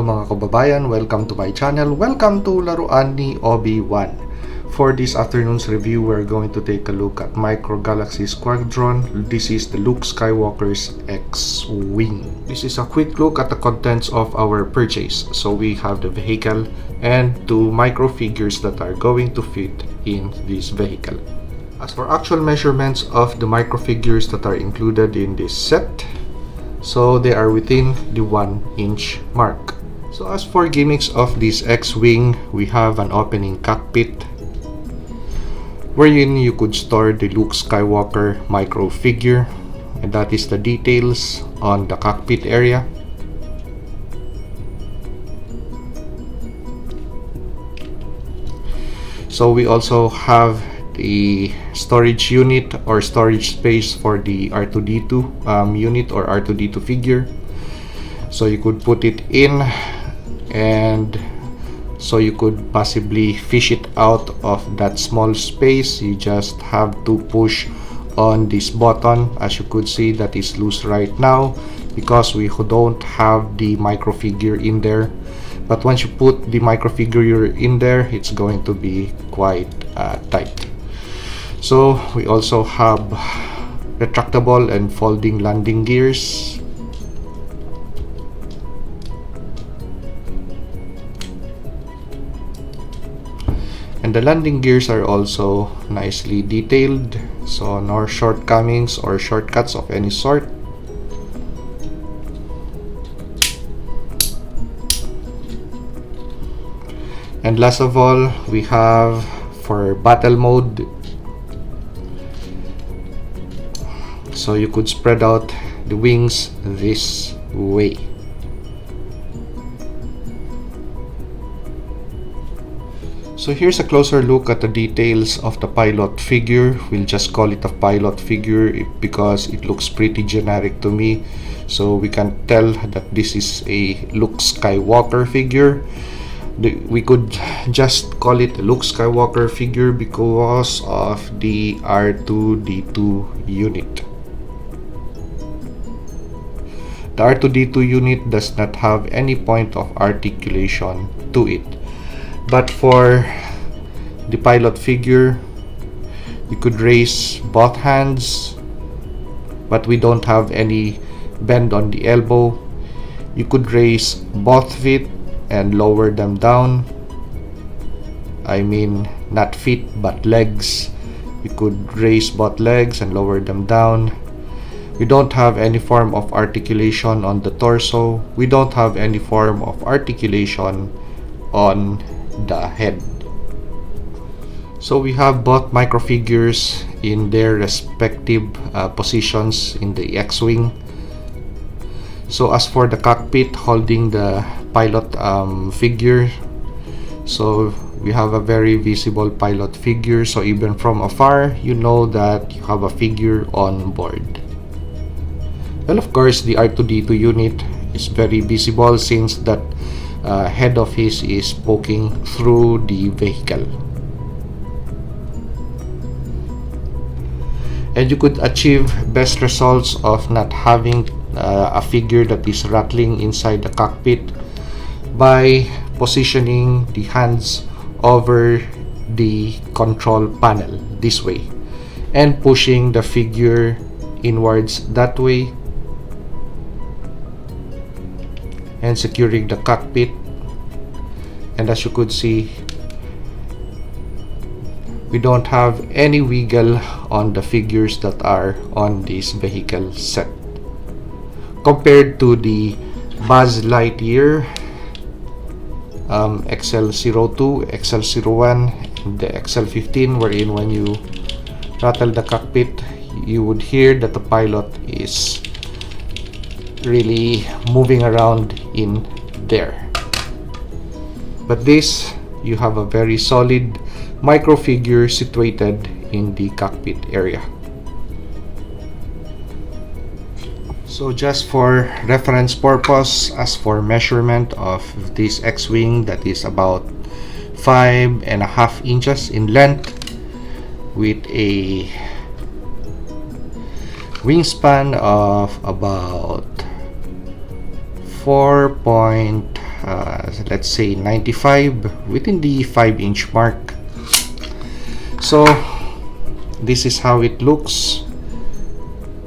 Hello mga kababayan, welcome to my channel. Welcome to Laruan ni Obi-Wan. For this afternoon's review, we're going to take a look at Micro Galaxy Squadron. This is the Luke Skywalker's X-Wing. This is a quick look at the contents of our purchase. So we have the vehicle and two micro figures that are going to fit in this vehicle. As for actual measurements of the micro figures that are included in this set, so they are within the 1-inch mark. So as for gimmicks of this X-Wing, we have an opening cockpit wherein you could store the Luke Skywalker micro figure, and that is the details on the cockpit area. So we also have the storage unit or storage space for the R2-D2 unit or R2-D2 figure, so you could put it in, and so you could possibly fish it out of that small space. You just have to push on this button. As you could see, that is loose right now because we don't have the micro figure in there, but once you put the micro figure in there, it's going to be quite tight. So we also have retractable and folding landing gears. And the landing gears are also nicely detailed, so no shortcomings or shortcuts of any sort. And last of all, we have for battle mode, so you could spread out the wings this way. So here's a closer look at the details of the pilot figure. We'll just call it a pilot figure because it looks pretty generic to me. So we can tell that this is a Luke Skywalker figure. We could just call it a Luke Skywalker figure because of the R2-D2 unit. The R2-D2 unit does not have any point of articulation to it. But for the pilot figure, you could raise both hands, but we don't have any bend on the elbow. You could raise both feet and lower them down. I mean, not feet but legs. You could raise both legs and lower them down. We don't have any form of articulation on the torso. We don't have any form of articulation on the head. So we have both microfigures in their respective positions in the X-Wing. So as for the cockpit holding the pilot figure, so we have a very visible pilot figure, so even from afar you know that you have a figure on board. Well, of course, the R2-D2 unit is very visible since that head of his is poking through the vehicle. And you could achieve best results of not having a figure that is rattling inside the cockpit by positioning the hands over the control panel this way and pushing the figure inwards that way and securing the cockpit. And as you could see, we don't have any wiggle on the figures that are on this vehicle set compared to the Buzz Lightyear XL02, XL01, and the XL15, wherein when you rattle the cockpit you would hear that the pilot is really moving around in there. But this, you have a very solid micro figure situated in the cockpit area. So just for reference purpose, as for measurement of this X-Wing, that is about 5.5 inches in length with a wingspan of about 4.5 let's say 95, within the 5-inch mark. So this is how it looks,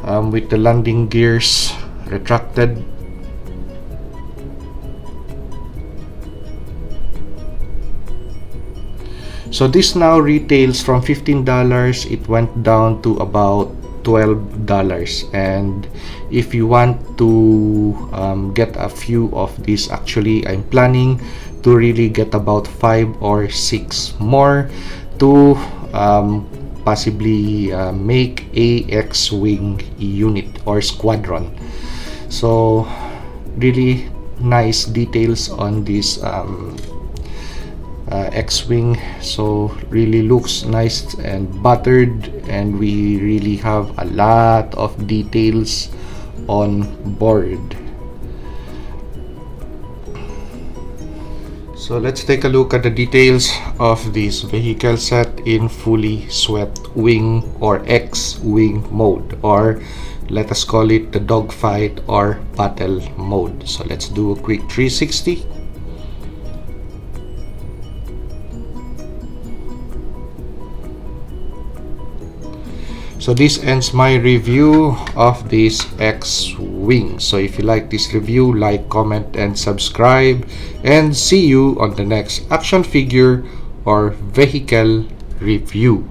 with the landing gears retracted. So this now retails from $15. It went down to about $12, and if you want to get a few of these, actually I'm planning to really get about 5 or 6 more to possibly make a X-wing unit or squadron. So really nice details on this X-wing. So really looks nice and buttered, and we really have a lot of details on board. So let's take a look at the details of this vehicle set in fully swept wing or X-wing mode, or let us call it the dogfight or battle mode. So let's do a quick 360. So this ends my review of this X-wing. So if you like this review, like, comment, and subscribe, and see you on the next action figure or vehicle review.